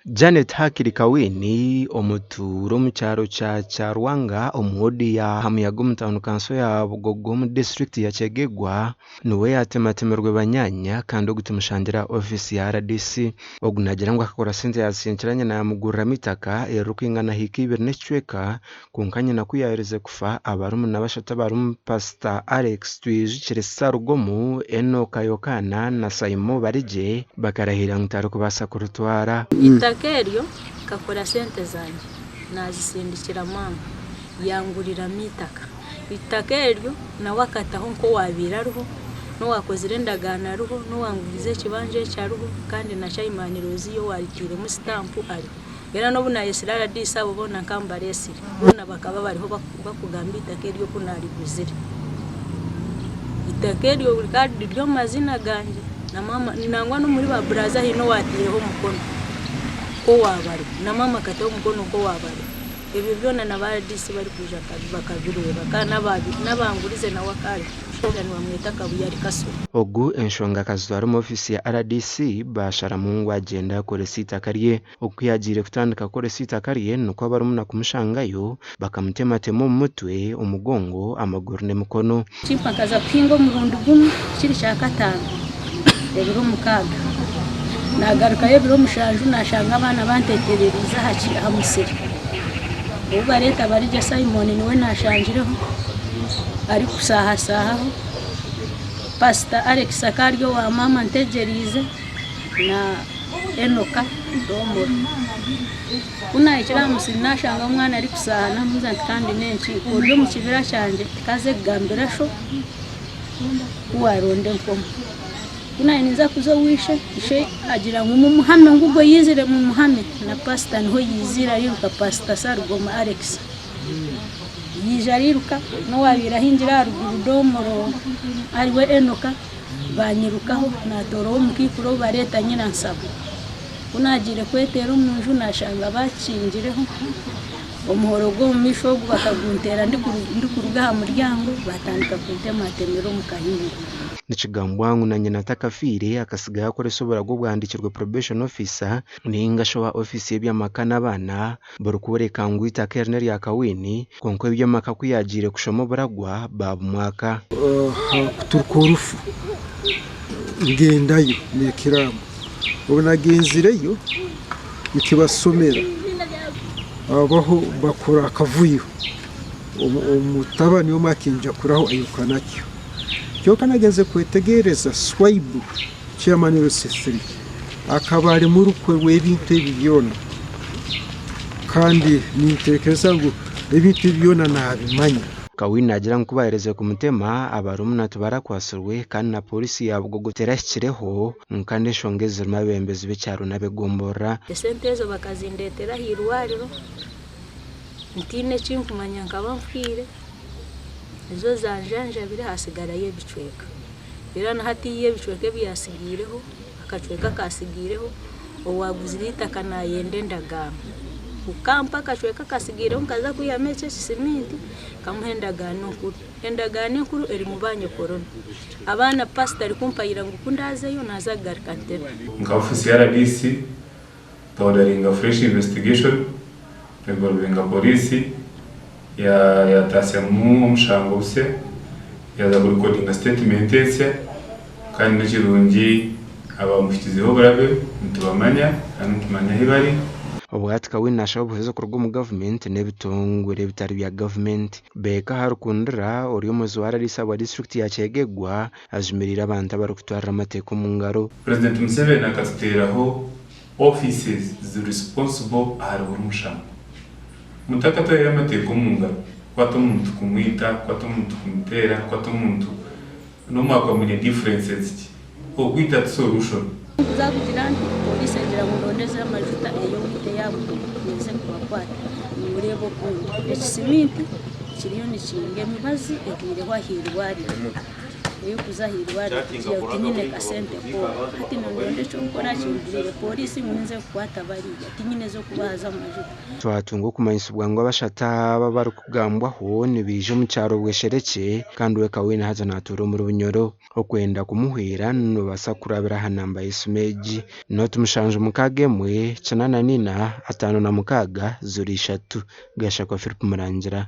Janet Hakirikawini omuturo mu cyaro cya Rwanga omwodi ya Hamuyaga mu town council ya Bugogo mu district ya Kyegegwa niwe yatematemerwe banyanya kandi ogutimushangira office ya RDC ogunagira ngo akakora sente yasinchiranye na mugurira mitaka erukwingana hiki 2 n'ecweka kunkanye na kuyaherize kufa abarumu nabashata barumu Pastor Alex Twijikire Sarugomu Enoka Yokana na Saimo Barije bakarahira ngutaro kubasa kurutwara Itakeryo kakora sente zanje nazisindikira mama yangurira mitaka itakeryo na wakataho nko wabiraruho no wakozire ndagana ruho no wangurize kibanje cyaruho kandi na chaimanirozi yo waritire mu stamp ari era no buna yesirara disabo bona kambaresire bona bakaba bariho bakugamba itakeryo kunari guzire itakeryo kandi ryo mazina ganje na mama nangwa no muri ba braza hino watireho mukono ko wabari na mama kataho mukono ko wabari ibyo byona n'abadisi bari kuja bakabireba kana nabangurize na wakari shogani bamwita kabuyari kaso ogu enshonga kazwara mu office ya RDC bashara mungu agenda kore sita kariye okuyagire kutandika kore sita kariye nuko barumuna kumushangayo bakamutematemo mu mutwe umugongo amaguru ne mukono chimpakaza pingo murundi gumwe kiri cya katano ebiro mukaga nagaruka ebiro mushanju nashanga abana bantetereriza haci amusiri uba leta barije Simon niwe nashanjireho ari kusahasaho Pastor Alex Sakaryo wa mama ntegerize na Enoka Domoro kuna ikira musiri nashanga umwana ari kusahana muzanti kandi nenci uryo mu kibira cyanje kaze gambira sho kuwaronde nkomo kuna iniza kuzo wishe ishe agira mu muhame ngubwo yizire mu muhame na Pastor niho yizira yiruka Pastor Sarugoma Alex yijariruka no wabira hinjira ruguru Domoro ariwe Enoka banyirukaho na toro mukikuro bareta nyina nsabo kunagire kwetera umunju nashanga bakingireho umuhoro go misho bakaguntera ndi kuruga muryango batandika kuntematemero mukahinga Nichigambwangu na nyina takafire akasiga yakore sobora go bwandikirwe probation officer ninga showa office y'ebyamakana bana borukubereka ngwita Kernel ya Kawini konko y'byamaka kuyagire kushomo buragwa babu mwaka turkurufu ngendayo nekiramu ubona genzireyo ikibasomera abaho bakora akavuyo umutabani wo makinja kuraho ayukanacyo cyo kanageze kwetegereza Swaibu chairman w'Sesri akabari mu rukwe w'ebintu byona kandi nitekereza ngo ebintu byona nabimanya Kawini agira nkubahereze ku mutema abarumuna tubara kwasurwe kandi na polisi yabugogo terashyireho nkande shongeze mabembezi b'icyaro nabegombora sentezo bakazindetera hirwariro ntine cimkumanya nkabamfire izo zanjanja biri hasigara yebicweka birana hati yebicweke byasigireho akacweka kasigireho owaguzirita kana yende ndagama ukampa kacweka kasigireho kaza kuyamece siminti kamuhendagano kuri endagano kuri eri mubanye korona abana pastor kumpayira ngo kundazeyo nazagarikantera nka office ya RDC tawdaringa fresh investigation involving police ya tasemu mushango use ya za recording statement ese kandi n'ikirungi abamufitizeho barabe ntubamanya kandi tumanya hibari obwati Kawini nashaho buhezo kurwa mu government nebitongore bitari bya government beka harukundira uri umuzi wa RDC wa district ya Kyegegwa ajumirira abantu barukutwara amateko mu ngaro President Museveni akateraho offices responsible ahari umushango mutakato y'amateko mu ngaro kwato umuntu kumwita kwato umuntu kumutera kwato umuntu no makomune differences okwita solution zakugiranti polisi ngira murondeze amajuta eyo wite yabo neze kubakwata murebo kundi ekisimiti kiriyo nikinge mibazi ekireho ahirwari iyo kuzahirwa ati nyine kasente ko ati nonde cyo gukora kibwire polisi nkunze kubatabariye ati nyine zo kubaza amajuta twatunga kumanyisubwa ngo abashata baba bari kugambwaho nibije mu cyaro bweshereke kandi we kawina haza naturo mu rubunyoro okwenda kumuhwera no basakurabira hanamba isumeji no tumushanje mukagemwe canana nina 5 na mukaga zuri 3 gashaka Philip Murangira